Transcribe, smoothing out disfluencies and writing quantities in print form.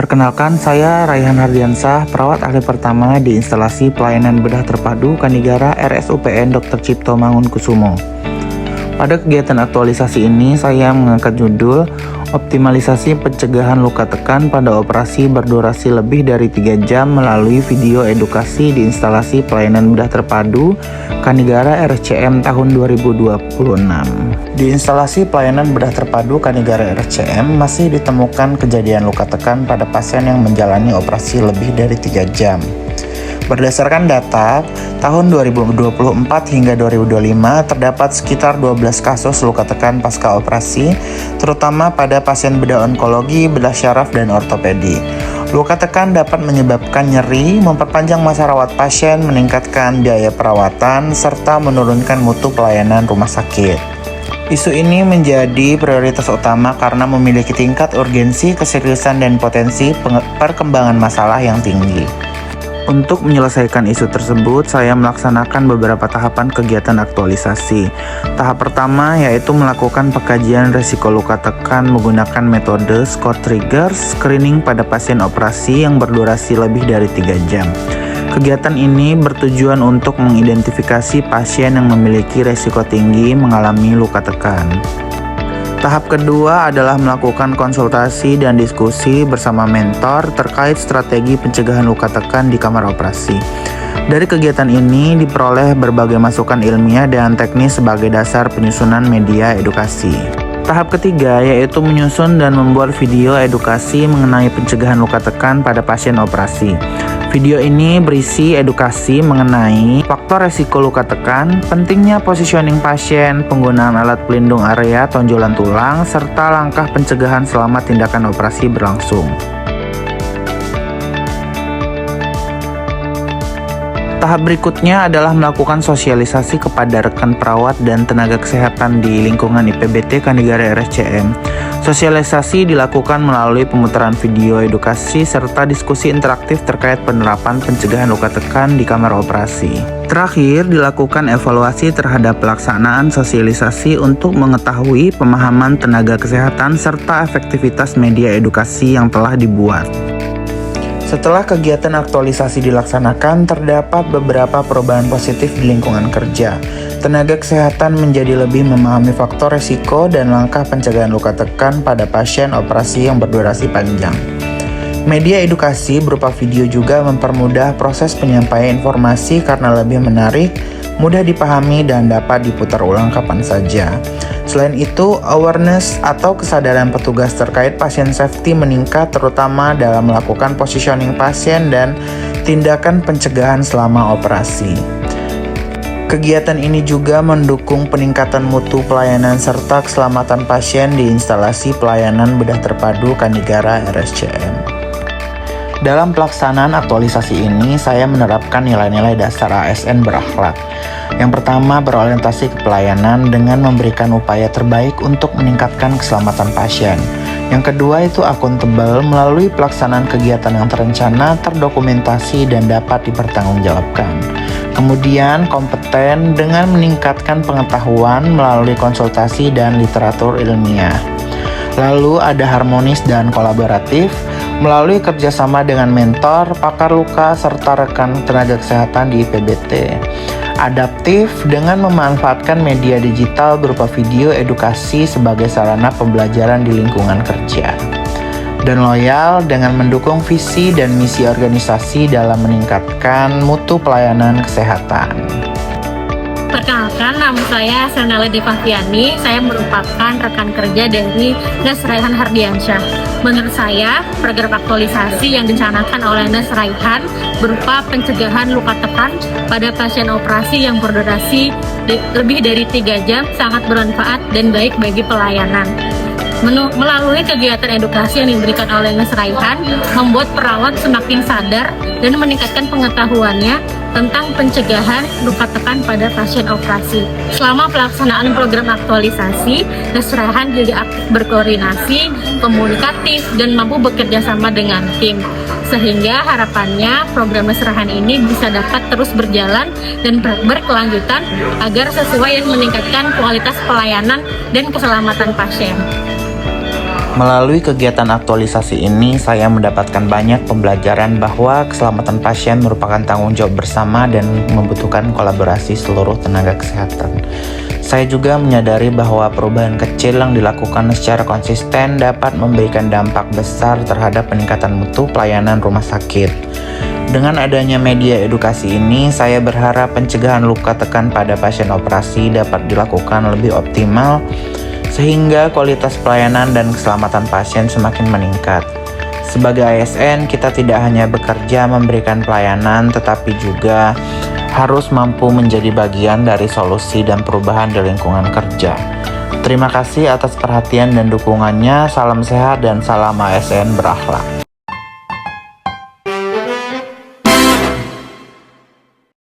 Perkenalkan, saya Raihan Hardiansah, perawat ahli pertama di instalasi pelayanan bedah terpadu Kanigara RSUPN Dr. Cipto Mangunkusumo. Pada kegiatan aktualisasi ini, saya mengangkat judul Optimalisasi Pencegahan Luka Tekan pada Operasi Berdurasi Lebih dari 3 Jam melalui video edukasi di instalasi pelayanan bedah terpadu Kanigara RSCM tahun 2026. Di instalasi pelayanan bedah terpadu Kanigara RSCM masih ditemukan kejadian luka tekan pada pasien yang menjalani operasi lebih dari 3 jam. Berdasarkan data, tahun 2024 hingga 2025 terdapat sekitar 12 kasus luka tekan pasca operasi, terutama pada pasien bedah onkologi, bedah syaraf, dan ortopedi. Luka tekan dapat menyebabkan nyeri, memperpanjang masa rawat pasien, meningkatkan biaya perawatan, serta menurunkan mutu pelayanan rumah sakit. Isu ini menjadi prioritas utama karena memiliki tingkat urgensi, keseriusan, dan potensi perkembangan masalah yang tinggi. Untuk menyelesaikan isu tersebut, saya melaksanakan beberapa tahapan kegiatan aktualisasi. Tahap pertama yaitu melakukan pengkajian risiko luka tekan menggunakan metode score trigger screening pada pasien operasi yang berdurasi lebih dari 3 jam. Kegiatan ini bertujuan untuk mengidentifikasi pasien yang memiliki risiko tinggi mengalami luka tekan. Tahap kedua adalah melakukan konsultasi dan diskusi bersama mentor terkait strategi pencegahan luka tekan di kamar operasi. Dari kegiatan ini diperoleh berbagai masukan ilmiah dan teknis sebagai dasar penyusunan media edukasi. Tahap ketiga yaitu menyusun dan membuat video edukasi mengenai pencegahan luka tekan pada pasien operasi. Video ini berisi edukasi mengenai faktor resiko luka tekan, pentingnya positioning pasien, penggunaan alat pelindung area tonjolan tulang, serta langkah pencegahan selama tindakan operasi berlangsung. Tahap berikutnya adalah melakukan sosialisasi kepada rekan perawat dan tenaga kesehatan di lingkungan IPBT Kanigara RSCM. Sosialisasi dilakukan melalui pemutaran video edukasi serta diskusi interaktif terkait penerapan pencegahan luka tekan di kamar operasi. Terakhir, dilakukan evaluasi terhadap pelaksanaan sosialisasi untuk mengetahui pemahaman tenaga kesehatan serta efektivitas media edukasi yang telah dibuat. Setelah kegiatan aktualisasi dilaksanakan, terdapat beberapa perubahan positif di lingkungan kerja. Tenaga kesehatan menjadi lebih memahami faktor risiko dan langkah pencegahan luka tekan pada pasien operasi yang berdurasi panjang. Media edukasi berupa video juga mempermudah proses penyampaian informasi karena lebih menarik, mudah dipahami, dan dapat diputar ulang kapan saja. Selain itu, awareness atau kesadaran petugas terkait pasien safety meningkat terutama dalam melakukan positioning pasien dan tindakan pencegahan selama operasi. Kegiatan ini juga mendukung peningkatan mutu pelayanan serta keselamatan pasien di instalasi pelayanan bedah terpadu Kanigara RSCM. Dalam pelaksanaan aktualisasi ini, saya menerapkan nilai-nilai dasar ASN berakhlak. Yang pertama, berorientasi ke pelayanan dengan memberikan upaya terbaik untuk meningkatkan keselamatan pasien. Yang kedua itu akuntabel melalui pelaksanaan kegiatan yang terencana, terdokumentasi, dan dapat dipertanggungjawabkan. Kemudian, kompeten dengan meningkatkan pengetahuan melalui konsultasi dan literatur ilmiah. Lalu ada harmonis dan kolaboratif melalui kerjasama dengan mentor, pakar luka, serta rekan tenaga kesehatan di IPBT. Adaptif dengan memanfaatkan media digital berupa video edukasi sebagai sarana pembelajaran di lingkungan kerja. Dan loyal dengan mendukung visi dan misi organisasi dalam meningkatkan mutu pelayanan kesehatan. Perkenalkan, nama saya Sernala Devaviani. Saya merupakan rekan kerja dari Nes Raihan Hardiansyah. Menurut saya, program aktualisasi yang dicanangkan oleh Nes Raihan berupa pencegahan luka tekan pada pasien operasi yang berdurasi lebih dari 3 jam sangat bermanfaat dan baik bagi pelayanan. Melalui kegiatan edukasi yang diberikan oleh Nes Raihan, membuat perawat semakin sadar dan meningkatkan pengetahuannya tentang pencegahan luka tekan pada pasien operasi. Selama pelaksanaan program aktualisasi, Nes Raihan juga aktif berkoordinasi, komunikatif, dan mampu bekerja sama dengan tim. Sehingga harapannya program Nes Raihan ini bisa dapat terus berjalan dan berkelanjutan agar sesuai dan meningkatkan kualitas pelayanan dan keselamatan pasien. Melalui kegiatan aktualisasi ini, saya mendapatkan banyak pembelajaran bahwa keselamatan pasien merupakan tanggung jawab bersama dan membutuhkan kolaborasi seluruh tenaga kesehatan. Saya juga menyadari bahwa perubahan kecil yang dilakukan secara konsisten dapat memberikan dampak besar terhadap peningkatan mutu pelayanan rumah sakit. Dengan adanya media edukasi ini, saya berharap pencegahan luka tekan pada pasien operasi dapat dilakukan lebih optimal sehingga kualitas pelayanan dan keselamatan pasien semakin meningkat. Sebagai ASN, kita tidak hanya bekerja memberikan pelayanan, tetapi juga harus mampu menjadi bagian dari solusi dan perubahan di lingkungan kerja. Terima kasih atas perhatian dan dukungannya. Salam sehat dan salam ASN berakhlak.